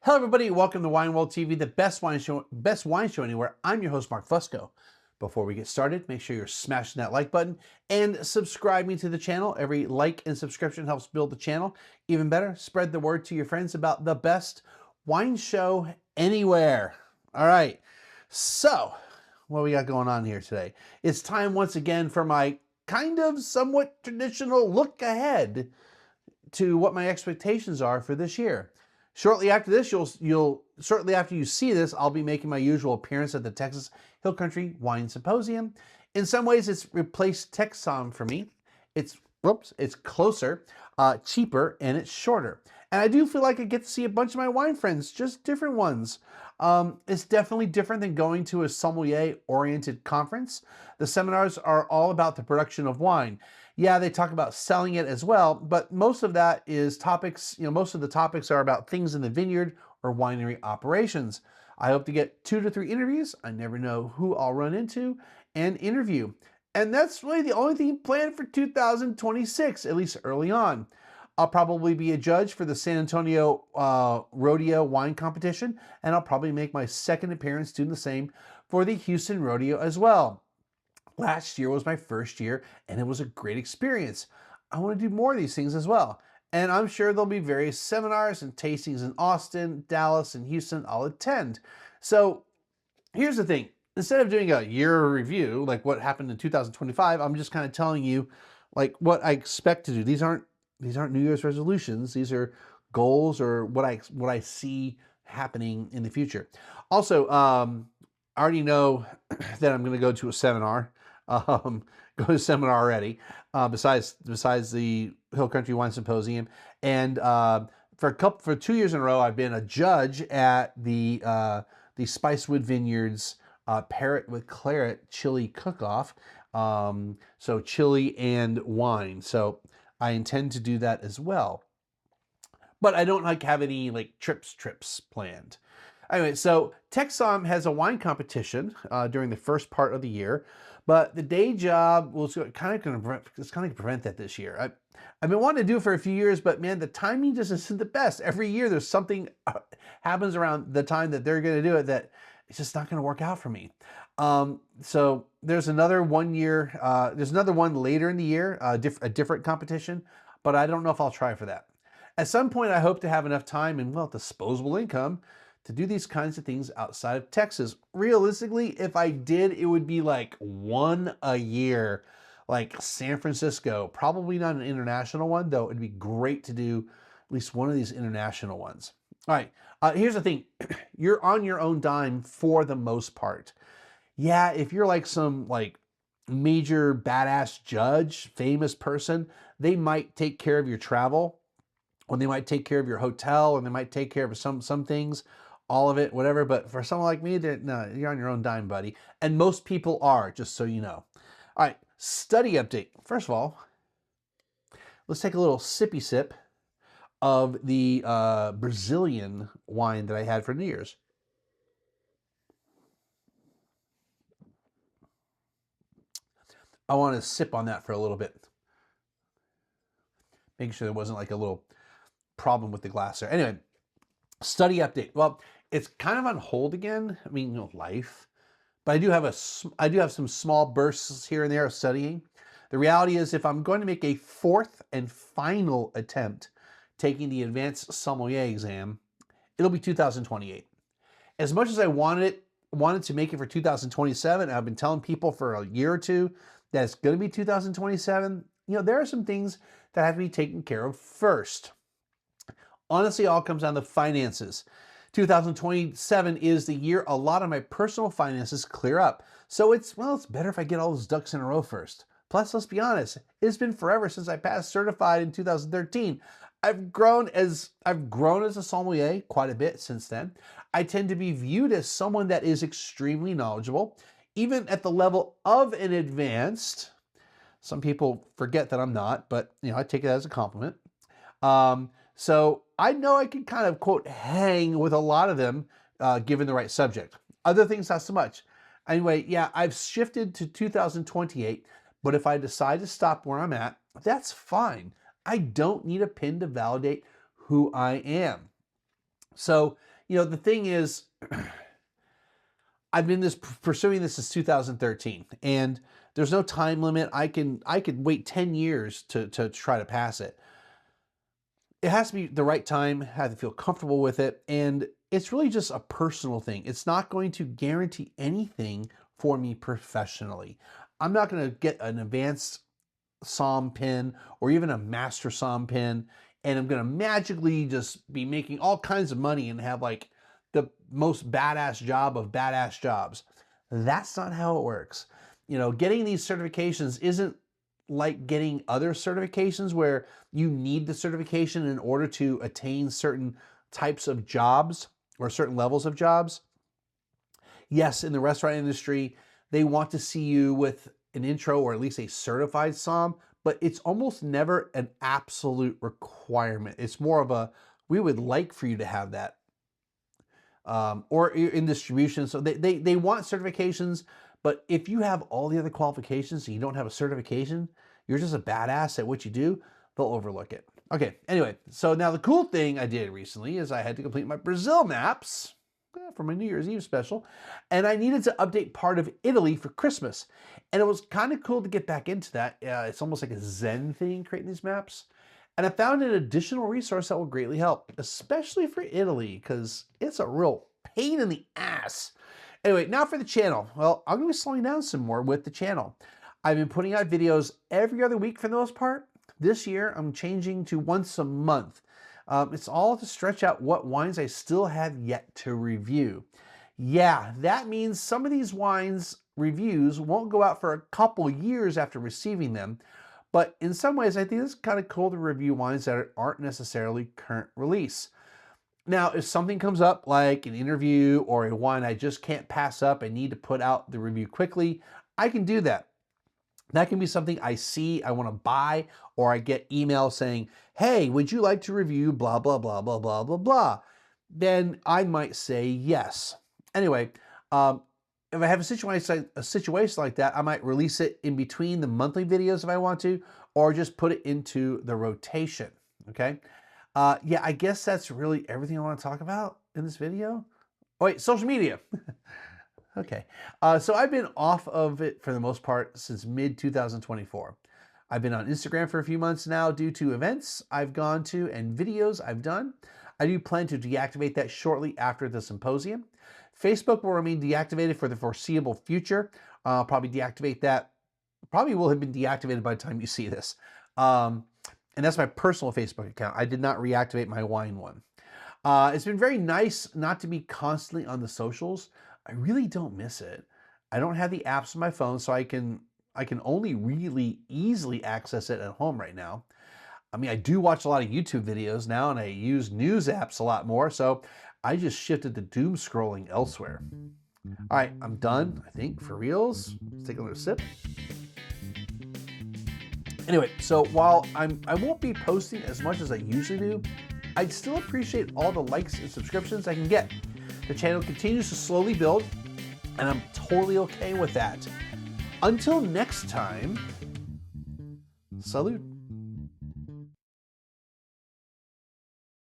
Hello, everybody. Welcome to Wine World TV, the best wine show anywhere. I'm your host, Mark Fusco. Before we get started, make sure you're smashing that like button and subscribing to the channel. Every like and subscription helps build the channel. Even better, spread the word to your friends about the best wine show anywhere. All right. So, what we got going on here today? It's time once again for my kind of somewhat traditional look ahead to what my expectations are for this year. Shortly after this, shortly after you see this, I'll be making my usual appearance at the Texas Hill Country Wine Symposium. In some ways, it's replaced TexSom for me. It's closer, cheaper, and it's shorter. And I do feel like I get to see a bunch of my wine friends, just different ones. It's definitely different than going to a sommelier-oriented conference. The seminars are all about the production of wine. Yeah, they talk about selling it as well, but most of that is topics, most of the topics are about things in the vineyard or winery operations. I hope to get 2 to 3 interviews. I never know who I'll run into and interview. And that's really the only thing planned for 2026, at least early on. I'll probably be a judge for the San Antonio Rodeo Wine Competition, and I'll probably make my second appearance doing the same for the Houston Rodeo as well. Last year was my first year, and it was a great experience. I want to do more of these things as well. And I'm sure there'll be various seminars and tastings in Austin, Dallas, and Houston I'll attend. So here's the thing. Instead of doing a year review, like what happened in 2025, I'm just kind of telling you like what I expect to do. These aren't New Year's resolutions. These are goals or what I see happening in the future. Also, I already know that I'm going to go to a seminar. Go to a seminar already. Besides the Hill Country Wine Symposium, and for 2 years in a row, I've been a judge at the Spicewood Vineyards Parrot with Claret Chili Cook-Off. So chili and wine. So I intend to do that as well. But I don't have any trips planned. Anyway, so TexSom has a wine competition during the first part of the year, but the day job was kind of going to prevent that this year. I've been wanting to do it for a few years, but man, the timing just isn't the best. Every year there's something happens around the time that they're going to do it that it's just not going to work out for me. So there's another one later in the year, a different competition, but I don't know if I'll try for that. At some point, I hope to have enough time and, disposable income to do these kinds of things outside of Texas. Realistically, if I did, it would be like one a year, like San Francisco. Probably not an international one, though it'd be great to do at least one of these international ones. All right, here's the thing. You're on your own dime for the most part. Yeah, if you're like some major badass judge, famous person, they might take care of your travel, or they might take care of your hotel, or they might take care of some things, all of it, whatever. But for someone like me, no, you're on your own dime, buddy. And most people are, just so you know. All right, study update. First of all, let's take a little sippy sip of the Brazilian wine that I had for New Year's. I want to sip on that for a little bit. Making sure there wasn't a little problem with the glass there. Anyway, study update. Well, it's kind of on hold again. I mean, life. But I do have some small bursts here and there of studying. The reality is, if I'm going to make a 4th and final attempt taking the advanced sommelier exam, it'll be 2028. As much as I wanted to make it for 2027, I've been telling people for a year or two that it's going to be 2027. There are some things that have to be taken care of first. Honestly, it all comes down to finances. 2027 is the year a lot of my personal finances clear up. So it's better if I get all those ducks in a row first. Plus, let's be honest, it's been forever since I passed certified in 2013. I've grown as a sommelier quite a bit since then. I tend to be viewed as someone that is extremely knowledgeable. even at the level of an advanced. Some people forget that I'm not, but I take it as a compliment. So I know I can kind of, quote, hang with a lot of them given the right subject. Other things, not so much. Anyway, yeah, I've shifted to 2028, but if I decide to stop where I'm at, that's fine. I don't need a pin to validate who I am. So, the thing is, I've been pursuing this since 2013, and there's no time limit. I could wait 10 years to try to pass it. It has to be the right time, have to feel comfortable with it, and it's really just a personal thing. It's not going to guarantee anything for me professionally. I'm not going to get an advanced Psalm pin or even a master Psalm pin, and I'm going to magically just be making all kinds of money and have like the most badass job of badass jobs. That's not how it works. Getting these certifications isn't like getting other certifications where you need the certification in order to attain certain types of jobs or certain levels of jobs. Yes, in the restaurant industry, they want to see you with an intro or at least a certified Psalm, but it's almost never an absolute requirement. It's more of a, we would like for you to have that. Or in distribution. So they want certifications, but if you have all the other qualifications and you don't have a certification, you're just a badass at what you do, they'll overlook it. Okay, anyway, so now the cool thing I did recently is I had to complete my Brazil maps for my New Year's Eve special, and I needed to update part of Italy for Christmas. And it was kind of cool to get back into that. It's almost like a Zen thing, creating these maps. And I found an additional resource that will greatly help, especially for Italy, because it's a real pain in the ass. Anyway, now for the channel. Well, I'm going to be slowing down some more with the channel. I've been putting out videos every other week for the most part. This year, I'm changing to once a month. It's all to stretch out what wines I still have yet to review. Yeah, that means some of these wines reviews won't go out for a couple years after receiving them. But in some ways, I think it's kind of cool to review wines that aren't necessarily current release. Now, if something comes up like an interview or a wine I just can't pass up and need to put out the review quickly, I can do that. That can be something I see, I want to buy, or I get email saying, hey, would you like to review blah, blah, blah, blah, blah, blah, blah. Then I might say yes. Anyway, if I have a situation like that, I might release it in between the monthly videos if I want to, or just put it into the rotation, okay? Yeah, I guess that's really everything I want to talk about in this video. Oh wait, social media. Okay, so I've been off of it for the most part since mid-2024. I've been on Instagram for a few months now due to events I've gone to and videos I've done. I do plan to deactivate that shortly after the symposium. Facebook will remain deactivated for the foreseeable future. I'll probably deactivate that. Probably will have been deactivated by the time you see this. And that's my personal Facebook account. I did not reactivate my wine one. It's been very nice not to be constantly on the socials. I really don't miss it. I don't have the apps on my phone, so I can only really easily access it at home right now. I mean, I do watch a lot of YouTube videos now, and I use news apps a lot more, so I just shifted to doom scrolling elsewhere. All right, I'm done, I think, for reals. Let's take another sip. Anyway, so while I won't be posting as much as I usually do, I'd still appreciate all the likes and subscriptions I can get. The channel continues to slowly build, and I'm totally okay with that. Until next time, salute.